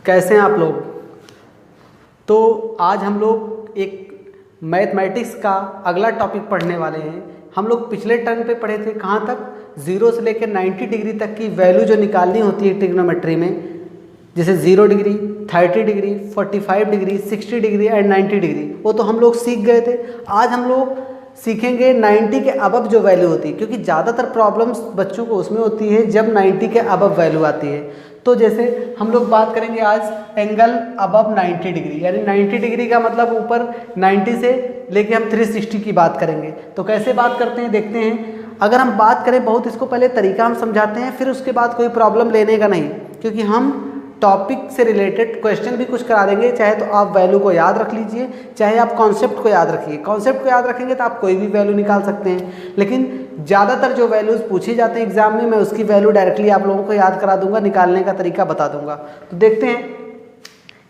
कैसे हैं आप लोग। तो आज हम लोग एक मैथमेटिक्स का अगला टॉपिक पढ़ने वाले हैं। हम लोग पिछले टर्म पे पढ़े थे कहाँ तक, 0 से लेकर 90 डिग्री तक की वैल्यू जो निकालनी होती है ट्रिग्नोमेट्री में, जैसे 0 degree, 30 degree, 45 degree, 60 degree and 90 degree, वो तो हम लोग सीख गए थे। आज हम लोग सीखेंगे 90 के अबव जो वैल्यू होती है, क्योंकि ज़्यादातर प्रॉब्लम्स बच्चों को उसमें होती है जब 90 के अबव वैल्यू आती है। तो जैसे हम लोग बात करेंगे आज एंगल अबव 90 डिग्री, यानी 90 डिग्री का मतलब ऊपर 90 से लेके हम 360 की बात करेंगे। तो कैसे बात करते हैं देखते हैं। अगर हम बात करें बहुत, इसको पहले तरीका हम समझाते हैं, फिर उसके बाद कोई प्रॉब्लम लेने का नहीं, क्योंकि हम टॉपिक से रिलेटेड क्वेश्चन भी कुछ करा देंगे। चाहे तो आप वैल्यू को याद रख लीजिए, चाहे आप कॉन्सेप्ट को याद रखिए। कॉन्सेप्ट को याद रखेंगे तो आप कोई भी वैल्यू निकाल सकते हैं, लेकिन ज़्यादातर जो वैल्यूज़ पूछी जाते हैं एग्जाम में, मैं उसकी वैल्यू डायरेक्टली आप लोगों को याद करा दूंगा, निकालने का तरीका बता दूंगा। तो देखते हैं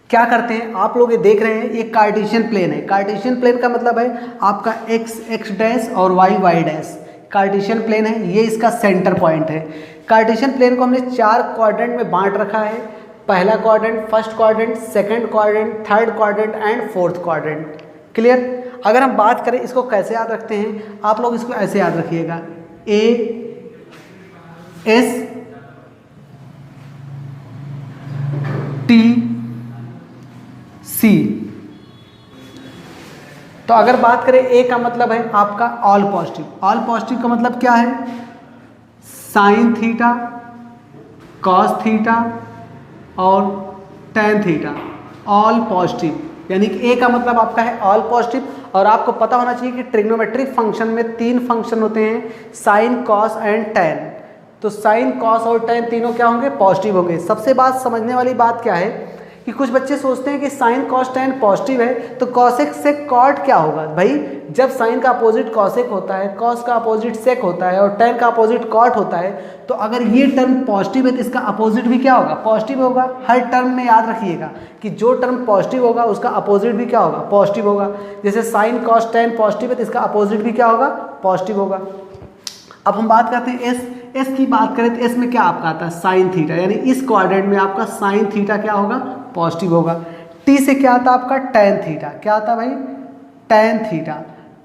क्या करते हैं। आप लोग ये देख रहे हैं, ये कार्टेशियन प्लेन है। कार्टेशियन प्लेन का मतलब है आपका x डैश और y डैश। कार्टेशियन प्लेन है, ये इसका सेंटर पॉइंट है। कार्टेशियन प्लेन को हमने 4 क्वाड्रेंट में बांट रखा है। पहला quadrant, first quadrant, second quadrant, third quadrant and fourth quadrant. Clear. अगर हम बात करें इसको कैसे याद रखते हैं, आप लोग इसको ऐसे याद रखिएगा, A S T C। तो अगर बात करें A का मतलब है आपका ऑल पॉजिटिव। ऑल पॉजिटिव का मतलब क्या है, साइन थीटा, कॉस थीटा और टेन थीटा, ऑल पॉजिटिव। यानी कि ए का मतलब आपका है ऑल पॉजिटिव। और आपको पता होना चाहिए कि ट्रिग्नोमेट्रिक फंक्शन में 3 फंक्शन होते हैं, साइन, कॉस एंड टेन। तो साइन, कॉस और टेन तीनों क्या होंगे, पॉजिटिव होंगे। सबसे बात समझने वाली बात क्या है कि कुछ बच्चे सोचते हैं कि साइन कॉस टेन पॉजिटिव है तो कॉसेक से कॉट क्या होगा। भाई जब साइन का अपोजिट कॉसेक होता है, कॉस का अपोजिट सेक होता है और टेन का अपोजिट कॉट होता है, तो अगर ये टर्म पॉजिटिव है तो इसका अपोजिट भी क्या होगा, पॉजिटिव होगा। हर टर्म में याद रखिएगा कि जो टर्म पॉजिटिव होगा उसका अपोजिट भी क्या होगा, पॉजिटिव होगा। जैसे साइन कॉस टेन पॉजिटिव है तो इसका अपोजिट भी क्या होगा, पॉजिटिव होगा। अब हम बात करते हैं एस की बात करें तो एस में क्या आपका आता है, साइन थीटा, यानी इस क्वाड्रेंट में आपका साइन थीटा क्या होगा, पॉजिटिव होगा। टी से क्या आता है आपका टेन थीटा, क्या आता है भाई, tan theta.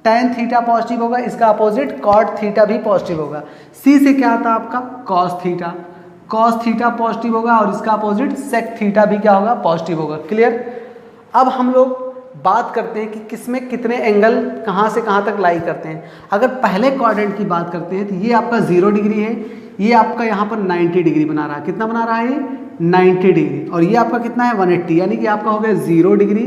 Tan theta positive होगा, इसका अपोजिट कॉट थीटा भी पॉजिटिव होगा। सी से क्या आता है आपका cos theta, cos theta positive होगा और इसका अपोजिट सेक थीटा भी क्या होगा, पॉजिटिव होगा। क्लियर। अब हम लोग बात करते हैं कि किसमें कितने एंगल कहाँ से कहाँ तक लाई करते हैं। अगर पहले क्वाड्रेंट की बात करते हैं तो ये आपका 0 डिग्री है, ये आपका यहाँ पर 90 डिग्री बना रहा है। कितना बना रहा है ये, 90 डिग्री। और ये आपका कितना है, 180, यानी कि आपका हो गया 0 डिग्री,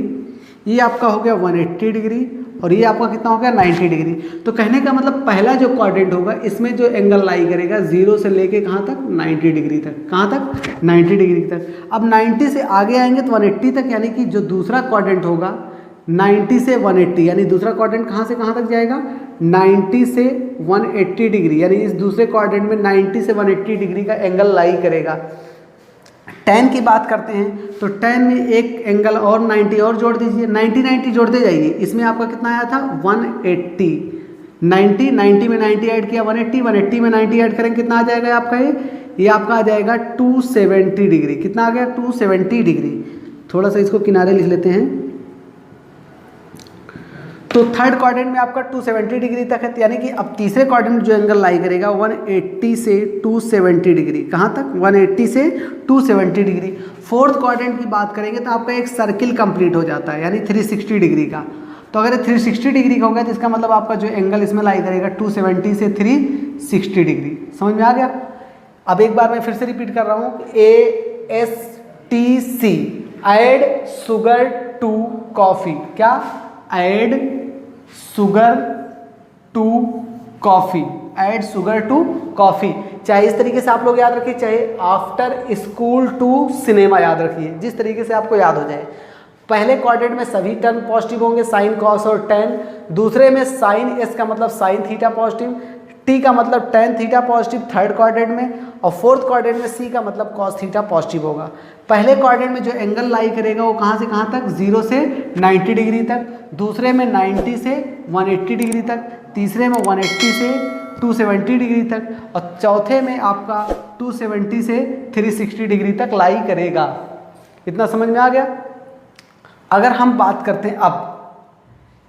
ये आपका हो गया 180 डिग्री और ये आपका कितना हो गया, 90 डिग्री। तो कहने का मतलब पहला जो क्वाड्रेंट होगा इसमें जो एंगल लाई करेगा 0 से लेके कहाँ तक, 90 डिग्री तक। कहाँ तक, 90 डिग्री तक। अब 90 से आगे आएंगे तो 180 तक, यानी कि जो दूसरा क्वाड्रेंट होगा 90 से 180, यानी दूसरा क्वाड्रेंट कहाँ से कहाँ तक जाएगा, 90 से 180 डिग्री, यानी इस दूसरे क्वाड्रेंट में 90 से 180 डिग्री का एंगल लाई करेगा। टेन की बात करते हैं तो टेन में एक एंगल और 90 और जोड़ दीजिए, 90 जोड़ते जाइए। इसमें आपका कितना आया था, 180। 90 में 90 ऐड किया 180 में 90 ऐड करेंगे कितना आ जाएगा आपका, ये आपका आ जाएगा 270 डिग्री। कितना आ गया, 270 डिग्री। थोड़ा सा इसको किनारे लिख लेते हैं। तो थर्ड क्वाड्रेंट में आपका 270 डिग्री तक है, यानी कि अब तीसरे क्वाड्रेंट जो एंगल लाई करेगा 180 से 270 डिग्री। कहाँ तक, 180 से 270 डिग्री। फोर्थ क्वाड्रेंट की बात करेंगे तो आपका एक सर्किल कंप्लीट हो जाता है, यानी 360 डिग्री का। तो अगर 360 डिग्री का हो गया तो इसका मतलब आपका जो एंगल इसमें लाई करेगा 270 से 360 डिग्री। समझ में आ गया। अब एक बार मैं फिर से रिपीट कर रहा हूँ, ASTC, add sugar to coffee. क्या, add sugar to coffee, add sugar to coffee. चाहे इस तरीके से आप लोग याद रखिए, चाहे आफ्टर स्कूल टू सिनेमा याद रखिए, जिस तरीके से आपको याद हो जाए। पहले क्वाड्रेंट में सभी टर्म पॉजिटिव होंगे, साइन, कॉस और टेन। दूसरे में साइन एस का मतलब साइन थीटा पॉजिटिव, टी का मतलब tan theta positive third quadrant में, और फोर्थ क्वाड्रेंट में सी का मतलब कॉस थीटा पॉजिटिव होगा। पहले क्वाड्रेंट में जो एंगल लाई करेगा वो कहाँ से कहाँ तक, 0 से 90 डिग्री तक। दूसरे में 90 से 180 डिग्री तक। तीसरे में 180 से 270 डिग्री तक। और चौथे में आपका 270 से 360 डिग्री तक लाई करेगा। इतना समझ में आ गया। अगर हम बात करते हैं अब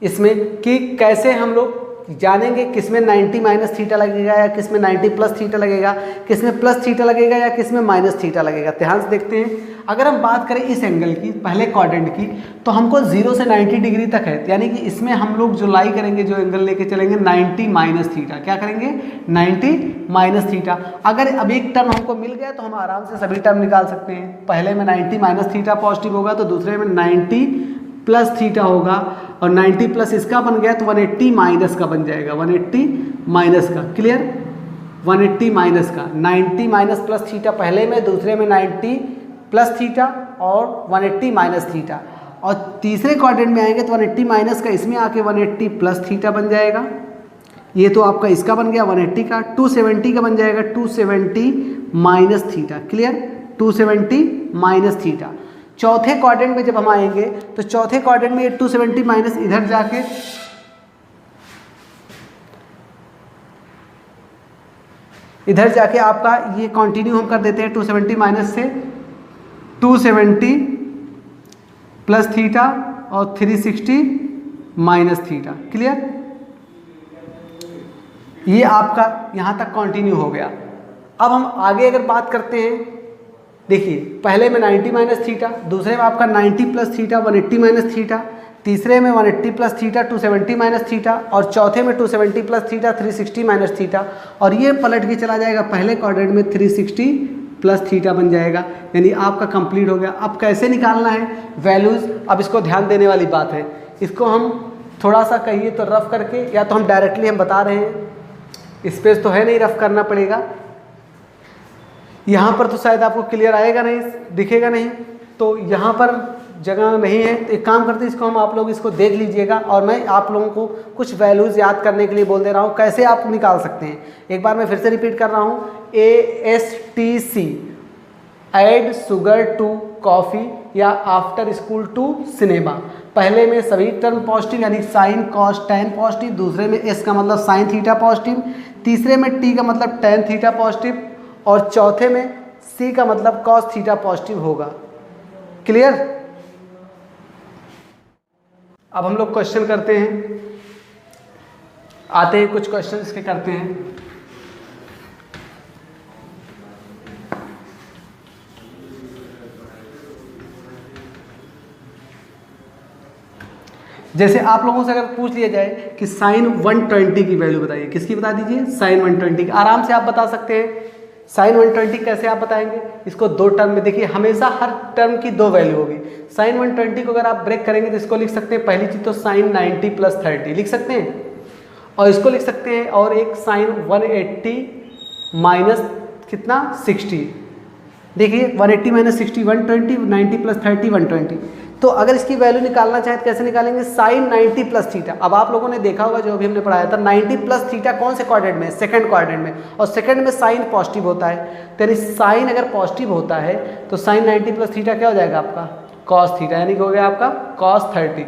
इसमें कि कैसे हम लोग जानेंगे किसमें 90 माइनस थीटा लगेगा या किसमें 90 प्लस थीटा लगेगा, किसमें प्लस थीटा लगेगा या किसमें माइनस थीटा लगेगा। ध्यान से देखते हैं, अगर हम बात करें इस एंगल की, पहले क्वाड्रेंट की, तो हमको 0 से 90 डिग्री तक है, यानी कि इसमें हम लोग जो लाई करेंगे, जो एंगल लेके चलेंगे 90 माइनस थीटा। क्या करेंगे? 90 माइनस थीटा। अगर अब एक टर्म हमको मिल गया तो हम आराम से सभी टर्म निकाल सकते हैं। पहले में 90 माइनस थीटा पॉजिटिव होगा तो दूसरे में 90 प्लस थीटा होगा, और 90 प्लस इसका बन गया तो 180 माइनस का बन जाएगा, 180 माइनस का। क्लियर? 180 माइनस का, 90 माइनस प्लस थीटा पहले में, दूसरे में 90 प्लस थीटा और 180 माइनस थीटा। और तीसरे क्वाड्रेंट में आएंगे तो 180 माइनस का इसमें आके 180 प्लस थीटा बन जाएगा। ये तो आपका इसका बन गया 180 का, 270 का बन जाएगा 270 minus theta. Clear? 270 minus theta. चौथे क्वाड्रेंट में जब हम आएंगे तो चौथे क्वाड्रेंट में ये 270 माइनस इधर जाके आपका ये कंटिन्यू हम कर देते हैं 270 माइनस से 270 प्लस थीटा और 360 माइनस थीटा। क्लियर? ये आपका यहाँ तक कंटिन्यू हो गया। अब हम आगे अगर बात करते हैं, देखिए पहले में 90 माइनस थीटा, दूसरे में आपका 90 प्लस थीटा 180 माइनस थीटा, तीसरे में 180 प्लस थीटा 270 माइनस थीटा, और चौथे में 270 प्लस थीटा 360 माइनस थीटा। और ये पलट के चला जाएगा पहले क्वाड्रेंट में 360 प्लस थीटा बन जाएगा, यानी आपका कंप्लीट हो गया। अब कैसे निकालना है वैल्यूज़, अब इसको ध्यान देने वाली बात है। इसको हम थोड़ा सा कहिए तो रफ करके, या तो हम डायरेक्टली हम बता रहे हैं, स्पेस तो है नहीं, रफ करना पड़ेगा। यहाँ पर तो शायद आपको क्लियर आएगा नहीं, दिखेगा नहीं, तो यहाँ पर जगह नहीं है, तो एक काम करते हैं, इसको हम आप लोग इसको देख लीजिएगा और मैं आप लोगों को कुछ वैल्यूज़ याद करने के लिए बोल दे रहा हूँ कैसे आप निकाल सकते हैं। एक बार मैं फिर से रिपीट कर रहा हूँ, ASTC, add sugar to coffee या आफ्टर स्कूल टू सिनेमा। पहले में सभी टर्म पॉजिटिव यानी साइन कॉस टैन पॉजिटिव, दूसरे में S का मतलब साइन थीटा पॉजिटिव, तीसरे में T का मतलब टैन थीटा पॉजिटिव, और चौथे में C का मतलब कॉस थीटा पॉजिटिव होगा। क्लियर? अब हम लोग क्वेश्चन करते हैं, आते हैं कुछ क्वेश्चन इसके करते हैं। जैसे आप लोगों से अगर पूछ लिया जाए कि साइन 120 की वैल्यू बताइए, किसकी बता दीजिए? साइन 120 की। आराम से आप बता सकते हैं। साइन 120 कैसे आप बताएंगे? इसको दो टर्म में, देखिए हमेशा हर टर्म की दो वैल्यू होगी। साइन 120 को अगर आप ब्रेक करेंगे तो इसको लिख सकते हैं, पहली चीज़ तो साइन 90 प्लस 30 लिख सकते हैं, और इसको लिख सकते हैं, और एक साइन 180 माइनस कितना 60। देखिए 180 माइनस 60 120, 90 प्लस 30 120। तो अगर इसकी वैल्यू निकालना चाहे तो कैसे निकालेंगे? Sine 90 plus theta. अब आप लोगों ने देखा होगा जो अभी हमने पढ़ाया था, 90 प्लस थीटा कौन से क्वाड्रेंट में? सेकंड क्वाड्रेंट में, और सेकंड में साइन पॉजिटिव होता है, तो यानी साइन अगर पॉजिटिव होता है तो साइन 90 प्लस थीटा क्या हो जाएगा आपका? कॉस थीटा, यानी कि हो गया आपका कॉस 30।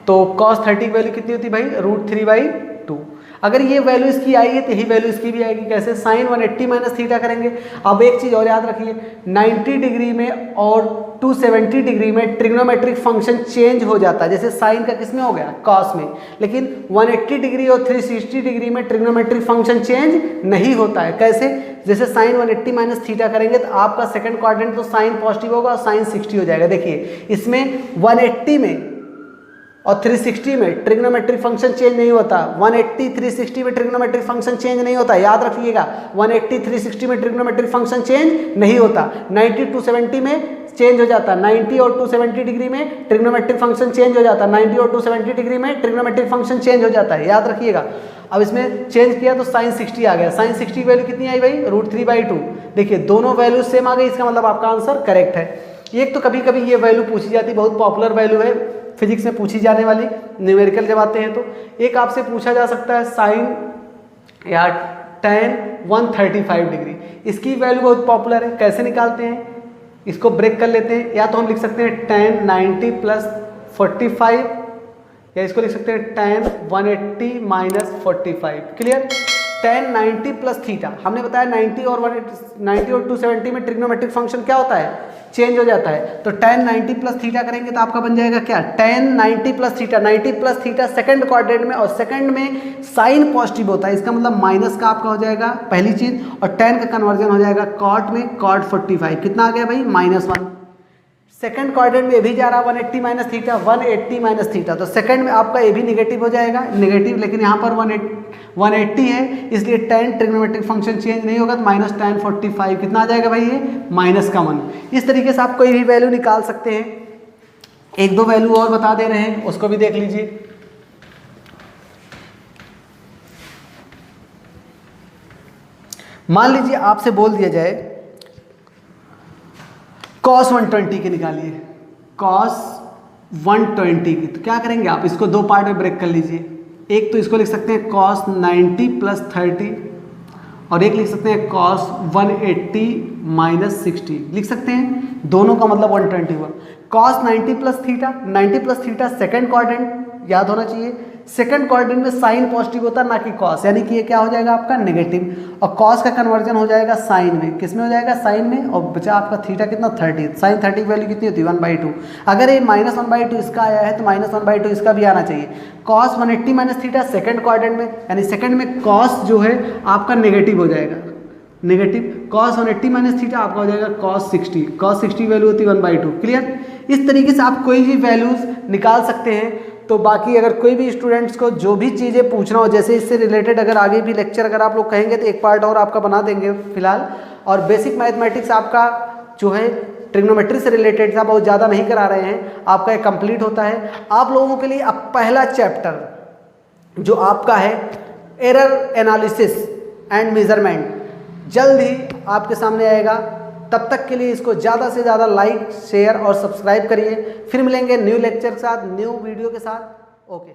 तो कॉस 30 की वैल्यू कितनी होती है भाई? √3/2। अगर ये वैल्यू इसकी आई है तो यही वैल्यू इसकी भी आएगी। कैसे? साइन 180 माइनस थीटा करेंगे। अब एक चीज़ और याद रखिए, 90 डिग्री में और 270 डिग्री में ट्रिग्नोमेट्रिक फंक्शन चेंज हो जाता है। जैसे साइन का किस में हो गया? कॉस में। लेकिन 180 डिग्री और 360 डिग्री में ट्रिग्नोमेट्रिक फंक्शन चेंज नहीं होता है। कैसे? जैसे साइन 180 माइनस थीटा करेंगे तो आपका सेकंड क्वाड्रेंट तो साइन पॉजिटिव होगा और साइन 60 हो जाएगा। देखिए इसमें 180 में और 360 में ट्रिग्नोमेट्रिक फंक्शन चेंज नहीं होता। 180 360 में ट्रिग्नोमेट्रिक फंक्शन चेंज नहीं होता, याद रखिएगा। 180 360 में ट्रिग्नोमेट्रिक फंक्शन चेंज नहीं होता। 90 270 में चेंज हो जाता, 90 और 270 डिग्री में ट्रिग्नोमेट्रिक फंक्शन चेंज हो जाता, 90 और 270 डिग्री में ट्रिग्नोमेट्रिक फंक्शन चेंज हो जाता है, याद रखिएगा। अब इसमें चेंज किया तो साइन 60 आ गया। साइन 60 की वैल्यू कितनी आई भाई? √3/2। देखिए दोनों वैल्यू सेम आ गई, इसका मतलब आपका आंसर करेक्ट है। एक तो कभी कभी ये वैल्यू पूछी जाती, बहुत पॉपुलर वैल्यू है फिजिक्स में पूछी जाने वाली, न्यूमेरिकल जब आते हैं तो। एक आपसे पूछा जा सकता है साइन या tan 135 डिग्री, इसकी वैल्यू बहुत पॉपुलर है। कैसे निकालते हैं? इसको ब्रेक कर लेते हैं, या तो हम लिख सकते हैं tan 90 प्लस 45, या इसको लिख सकते हैं tan 180 minus 45। Clear? tan 90 plus theta, हमने बताया 90 और 270 में ट्रिग्नोमेट्रिक फंक्शन क्या होता है, चेंज हो जाता है। तो tan 90 प्लस थीटा करेंगे तो आपका बन जाएगा क्या, tan 90 plus theta, 90 plus theta second quadrant में, और सेकंड में साइन पॉजिटिव होता है, इसका मतलब माइनस का आपका हो जाएगा पहली चीज, और tan का कन्वर्जन हो जाएगा कॉट में, cot 45 कितना आ गया भाई, -1। सेकंड क्वाड्रेंट में ये भी जा रहा है 180 माइनस थीटा, 180 माइनस थीटा, तो सेकंड में आपका ये भी निगेटिव हो जाएगा, निगेटिव, लेकिन यहाँ पर 180 है, इसलिए tan ट्रिग्नोमेट्रिक फंक्शन चेंज नहीं होगा, तो माइनस tan 45 कितना आ जाएगा भाई, ये -1। इस तरीके से आप कोई भी वैल्यू निकाल सकते हैं। एक दो वैल्यू और बता दे रहे हैं, उसको भी देख लीजिए। मान लीजिए आपसे बोल दिया जाए cos 120 की निकालिए, cos 120 की, तो क्या करेंगे आप, इसको दो पार्ट में ब्रेक कर लीजिए। एक तो इसको लिख सकते हैं cos 90 प्लस 30, और एक लिख सकते हैं cos 180 माइनस 60, लिख सकते हैं, दोनों का मतलब 120 हुआ। cos 90 plus theta, 90 plus theta second quadrant याद होना चाहिए, सेकंड क्वाड्रेंट में साइन पॉजिटिव होता है ना कि कॉस, यानी कि ये क्या हो जाएगा आपका नेगेटिव, और कॉस का कन्वर्जन हो जाएगा साइन में, किस में हो जाएगा, साइन में, और बचा आपका थीटा कितना 30, साइन 30 की वैल्यू कितनी होती है 1/2। अगर ये -1/2 इसका आया है तो -1/2 इसका भी आना चाहिए। Cos 180 minus theta second quadrant में, यानी सेकंड में कॉस जो है आपका नेगेटिव हो जाएगा, नेगेटिव, cos 180 माइनस थीटा आपका हो जाएगा cos 60, cos 60 की वैल्यू होती है 1/2। क्लियर, इस तरीके से आप कोई भी वैल्यूज निकाल सकते हैं। तो बाकी अगर कोई भी स्टूडेंट्स को जो भी चीज़ें पूछना हो, जैसे इससे रिलेटेड अगर आगे भी लेक्चर अगर आप लोग कहेंगे तो एक पार्ट और आपका बना देंगे फिलहाल। और बेसिक मैथमेटिक्स आपका जो है ट्रिग्नोमेट्री से रिलेटेड था, बहुत ज़्यादा नहीं करा रहे हैं, आपका एक कंप्लीट होता है। आप लोगों के लिए अब पहला चैप्टर जो आपका है एरर एनालिसिस एंड मेजरमेंट जल्द ही आपके सामने आएगा। तब तक के लिए इसको ज़्यादा से ज़्यादा लाइक, शेयर और सब्सक्राइब करिए। फिर मिलेंगे न्यू लेक्चर के साथ, न्यू वीडियो के साथ। ओके।